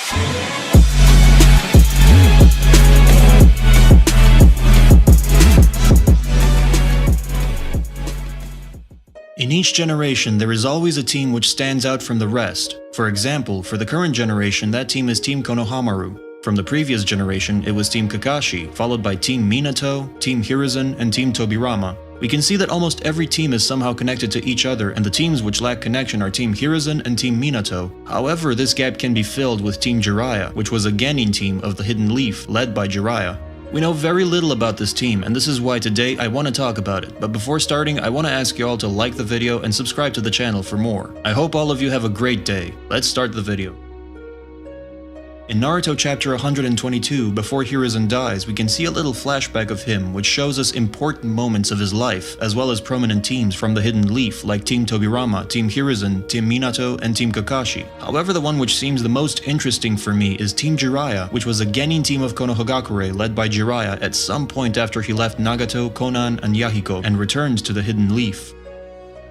In each generation, there is always a team which stands out from the rest. For example, for the current generation, that team is Team Konohamaru. From the previous generation, it was Team Kakashi, followed by Team Minato, Team Hiruzen, and Team Tobirama. We can see that almost every team is somehow connected to each other, and the teams which lack connection are Team Hiruzen and Team Minato. However, this gap can be filled with Team Jiraiya, which was a Genin team of the Hidden Leaf, led by Jiraiya. We know very little about this team, and this is why today I want to talk about it. But before starting, I want to ask you all to like the video and subscribe to the channel for more. I hope all of you have a great day. Let's start the video. In Naruto chapter 122, before Hiruzen dies, we can see a little flashback of him which shows us important moments of his life, as well as prominent teams from the Hidden Leaf like Team Tobirama, Team Hiruzen, Team Minato, and Team Kakashi. However, the one which seems the most interesting for me is Team Jiraiya, which was a Genin team of Konohagakure led by Jiraiya at some point after he left Nagato, Konan, and Yahiko and returned to the Hidden Leaf.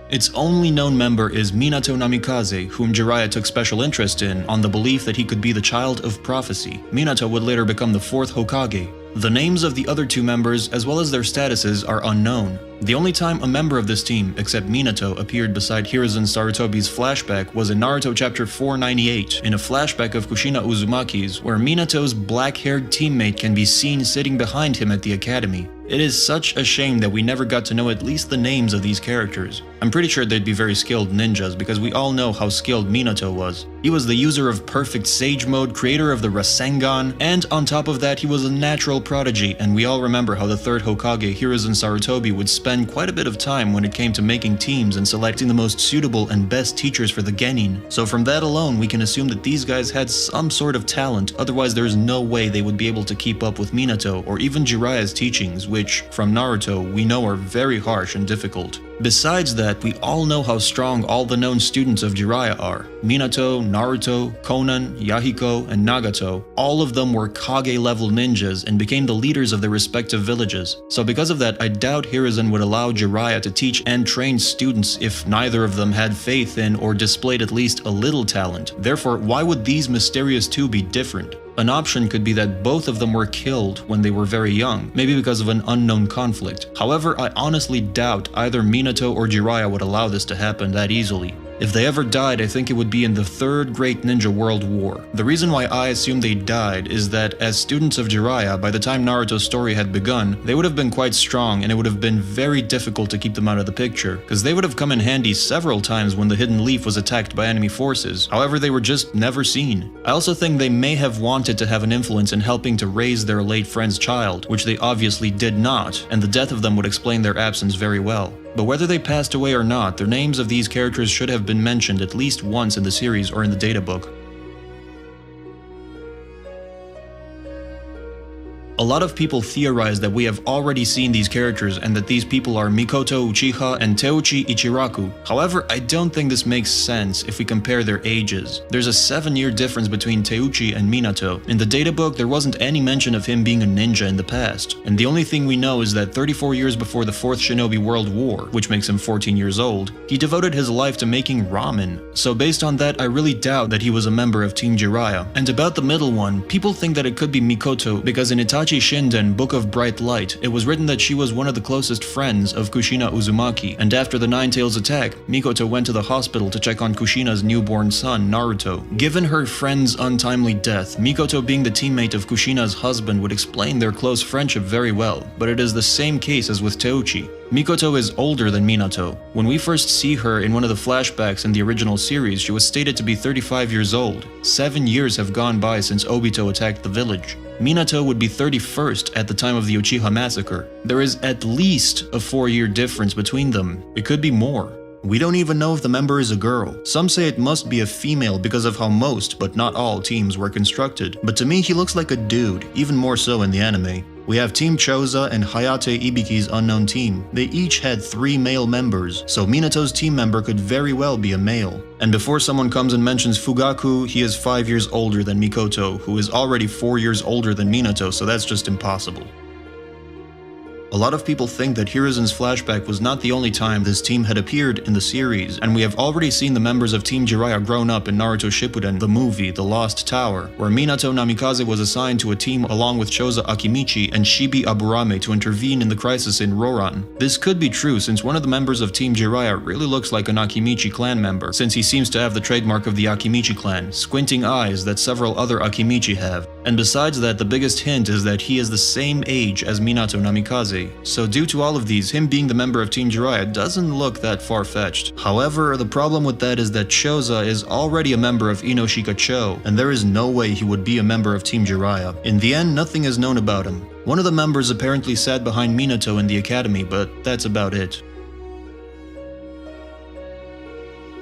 Its only known member is Minato Namikaze, whom Jiraiya took special interest in on the belief that he could be the child of prophecy. Minato would later become the 4th Hokage. The names of the other two members, as well as their statuses, are unknown. The only time a member of this team, except Minato, appeared beside Hiruzen Sarutobi's flashback was in Naruto chapter 498, in a flashback of Kushina Uzumaki's, where Minato's black-haired teammate can be seen sitting behind him at the academy. It is such a shame that we never got to know at least the names of these characters. I'm pretty sure they'd be very skilled ninjas because we all know how skilled Minato was. He was the user of perfect sage mode, creator of the Rasengan, and on top of that he was a natural prodigy, and we all remember how the 3rd Hokage Hiruzen Sarutobi would spend quite a bit of time when it came to making teams and selecting the most suitable and best teachers for the Genin. So from that alone we can assume that these guys had some sort of talent, otherwise there's no way they would be able to keep up with Minato or even Jiraiya's teachings, which, from Naruto, we know are very harsh and difficult. Besides that, we all know how strong all the known students of Jiraiya are. Minato, Naruto, Konan, Yahiko, and Nagato, all of them were Kage-level ninjas and became the leaders of their respective villages. So because of that, I doubt Hiruzen would allow Jiraiya to teach and train students if neither of them had faith in or displayed at least a little talent. Therefore, why would these mysterious two be different? An option could be that both of them were killed when they were very young, maybe because of an unknown conflict. However, I honestly doubt either Minato or Jiraiya would allow this to happen that easily. If they ever died, I think it would be in the 3rd Great Ninja World War. The reason why I assume they died is that as students of Jiraiya, by the time Naruto's story had begun, they would have been quite strong and it would have been very difficult to keep them out of the picture, because they would have come in handy several times when the Hidden Leaf was attacked by enemy forces. However, they were just never seen. I also think they may have wanted to have an influence in helping to raise their late friend's child, which they obviously did not, and the death of them would explain their absence very well. But whether they passed away or not, the names of these characters should have been mentioned at least once in the series or in the data book. A lot of people theorize that we have already seen these characters and that these people are Mikoto Uchiha and Teuchi Ichiraku. However, I don't think this makes sense if we compare their ages. There's a 7-year difference between Teuchi and Minato. In the data book, there wasn't any mention of him being a ninja in the past, and the only thing we know is that 34 years before the 4th Shinobi World War, which makes him 14 years old, he devoted his life to making ramen. So based on that, I really doubt that he was a member of Team Jiraiya. And about the middle one, people think that it could be Mikoto because in Itachi Shinden, Book of Bright Light, it was written that she was one of the closest friends of Kushina Uzumaki, and after the Nine Tails attack, Mikoto went to the hospital to check on Kushina's newborn son, Naruto. Given her friend's untimely death, Mikoto being the teammate of Kushina's husband would explain their close friendship very well, but it is the same case as with Teuchi. Mikoto is older than Minato. When we first see her in one of the flashbacks in the original series, she was stated to be 35 years old. 7 years have gone by since Obito attacked the village. Minato would be 31st at the time of the Uchiha massacre. There is at least a 4-year difference between them. It could be more. We don't even know if the member is a girl. Some say it must be a female because of how most, but not all, teams were constructed. But to me, he looks like a dude, even more so in the anime. We have Team Choza and Hayate Ibiki's unknown team. They each had 3 male members, so Minato's team member could very well be a male. And before someone comes and mentions Fugaku, he is 5 years older than Mikoto, who is already 4 years older than Minato, so that's just impossible. A lot of people think that Hiruzen's flashback was not the only time this team had appeared in the series, and we have already seen the members of Team Jiraiya grown up in Naruto Shippuden, the movie, The Lost Tower, where Minato Namikaze was assigned to a team along with Choza Akimichi and Shibi Aburame to intervene in the crisis in Roran. This could be true since one of the members of Team Jiraiya really looks like an Akimichi clan member, since he seems to have the trademark of the Akimichi clan, squinting eyes that several other Akimichi have. And besides that, the biggest hint is that he is the same age as Minato Namikaze. So due to all of these, him being the member of Team Jiraiya doesn't look that far-fetched. However, the problem with that is that Choza is already a member of Inoshika Cho, and there is no way he would be a member of Team Jiraiya. In the end, nothing is known about him. One of the members apparently sat behind Minato in the academy, but that's about it.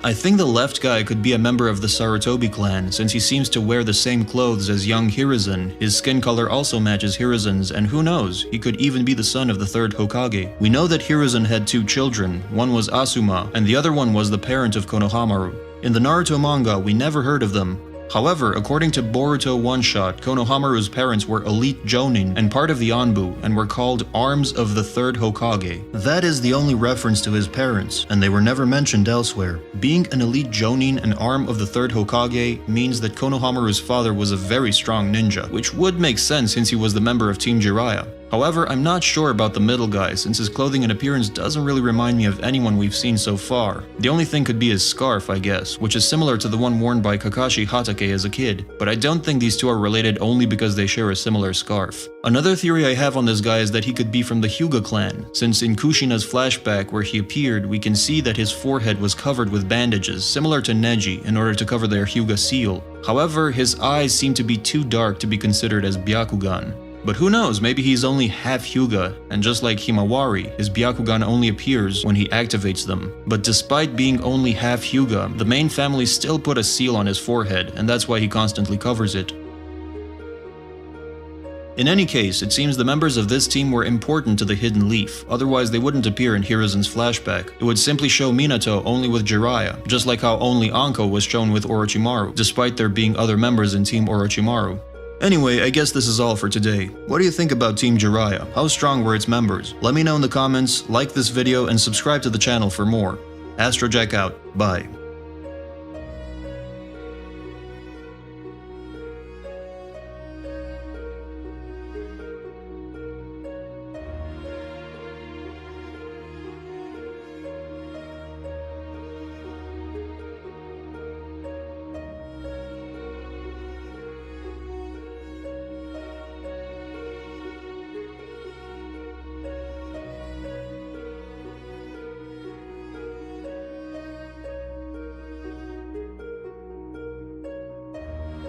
I think the left guy could be a member of the Sarutobi clan, since he seems to wear the same clothes as young Hiruzen. His skin color also matches Hiruzen's, and who knows, he could even be the son of the third Hokage. We know that Hiruzen had two children, one was Asuma, and the other one was the parent of Konohamaru. In the Naruto manga, we never heard of them. However, according to Boruto One-Shot, Konohamaru's parents were elite Jonin and part of the Anbu, and were called Arms of the Third Hokage. That is the only reference to his parents, and they were never mentioned elsewhere. Being an elite Jonin and arm of the Third Hokage means that Konohamaru's father was a very strong ninja, which would make sense since he was the member of Team Jiraiya. However, I'm not sure about the middle guy, since his clothing and appearance doesn't really remind me of anyone we've seen so far. The only thing could be his scarf, I guess, which is similar to the one worn by Kakashi Hatake as a kid, but I don't think these two are related only because they share a similar scarf. Another theory I have on this guy is that he could be from the Hyuga clan, since in Kushina's flashback where he appeared, we can see that his forehead was covered with bandages, similar to Neji, in order to cover their Hyuga seal. However, his eyes seem to be too dark to be considered as Byakugan. But who knows, maybe he's only half Hyuga, and just like Himawari, his Byakugan only appears when he activates them. But despite being only half Hyuga, the main family still put a seal on his forehead, and that's why he constantly covers it. In any case, it seems the members of this team were important to the Hidden Leaf, otherwise they wouldn't appear in Hiruzen's flashback. It would simply show Minato only with Jiraiya, just like how only Anko was shown with Orochimaru, despite there being other members in Team Orochimaru. Anyway, I guess this is all for today. What do you think about Team Jiraiya? How strong were its members? Let me know in the comments, like this video, and subscribe to the channel for more. Astrojack out. Bye.